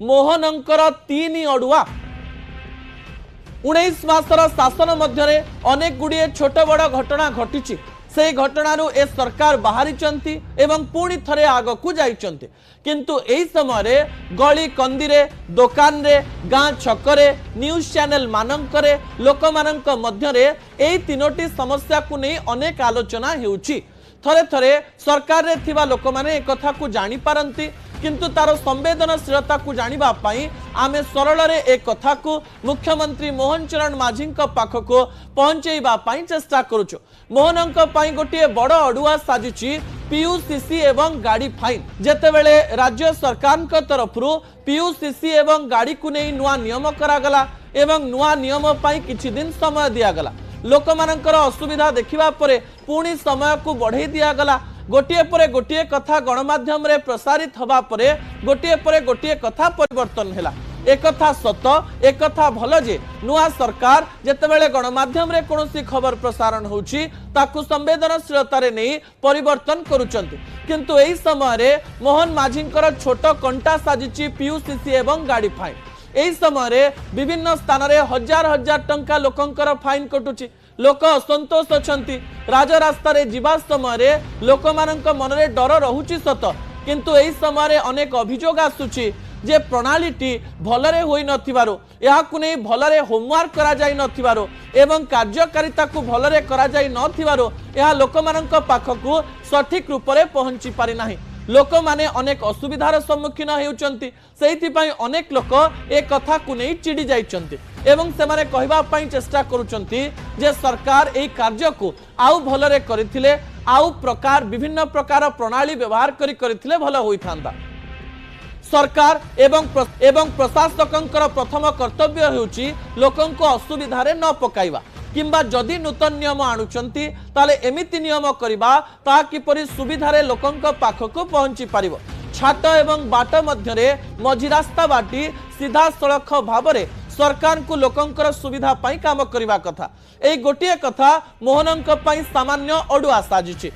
मोहनंकर 3 अड़ुआ 19 मासर शासन मध्य अनेक गुड़िए छोट बड़ घटना घटी से घटनारू ए सरकार बाहरी एवं पुणी थरे आग को जाइछन्ति किंतु एही समय गली कंदीरे दुकान रे गाँ छकरे न्यूज चैनल मानकरे लोक मानक मध्यरे एही तीनोटी समस्या को नहीं अनेक आलोचना हेउछि। थरे थरे सरकार रे थिबा लोक माने ए कथा को जानि पारंती किंतु तार संवेदनशीलता को जानिबा पाई आमे सरल रे एक कथा को मुख्यमंत्री मोहन चरण माझी पाखक पहुंचेबा पाई चेष्टा करूछु। मोहनंक पाई गोटे बड़ अड़ुआ साजिछि पीयूसीसी एवं गाड़ी फाइन। जेतेबेले राज्य सरकार तरफ पीयूसीसी एवं गाड़ी को नहीं नुआ नियम करागला एवं नुआ नियम पाई किछि दिन समय दियागला। लोक मानकर असुविधा देखिबा परे पुणी समय को बढ़े दियागला। गोटे परे गोटे कथा गणमाध्यम रे प्रसारित हवा परे गोटे कथा परिवर्तन हैला। एक कथा सत एक कथा भल जे नुआ सरकार जेतेबेले गणमाध्यम रे कोनोसी खबर प्रसारण होउची ताकू संवेदनशीलता रे नहीं परिवर्तन करूचंती किंतु एही समय रे मोहन माझींकर छोट कंटा साजिची पीयूसीसी एवं गाड़ी फाइन। एही समय रे विभिन्न स्थान रे हजार हजार टंका लोकंकर फाइन कटुची। लोक असंतोष अछंती। राजरास्ता रे जीवा समय रे लोक मानक मन रे डर रहुची सत किंतु एही समय रे अनेक अभियोग आसुची जे प्रणालीटी भलरे होई नथिबारो याकु नै भलरे होमवर्क करा जाई नथिबारो एवं कार्यकारिता को भलरे करा जाई नथिबारो या लोक मानक पाखकु सठिक रूप रे पहुंची पारि नाही। लोक माने अनेक असुविधार सम्मुखीन हेउचंती सेहिति पई अनेक लोक ए कथा को नै चिड़ी जाइचंती एवं से माने कहबा पई चेष्टा करूचंती जे सरकार एई कार्य को आउ भलरे करिथिले आउ प्रकार विभिन्न प्रकार प्रणाली व्यवहार करिथिले भल होइथांदा। सरकार एवं प्रशासकंकर प्रथम कर्तव्य हेउची लोकंको असुविधारे न पकाइबा किंबा जदि नूतन नियम आणुचंती ताले एमिति नियम करिबा ता किपरि सुविधारे लोकंक पाखको पहुंची पारिबो। छाट एवं बाट मध्यरे मझी रास्ता बाटी सीधा सड़क भावरे सरकार को लोकंकर सुविधा पाई काम करिबा कथा। एई गोटिए कथा मोहनंक पाई सामान्य अडुआ साजिछि।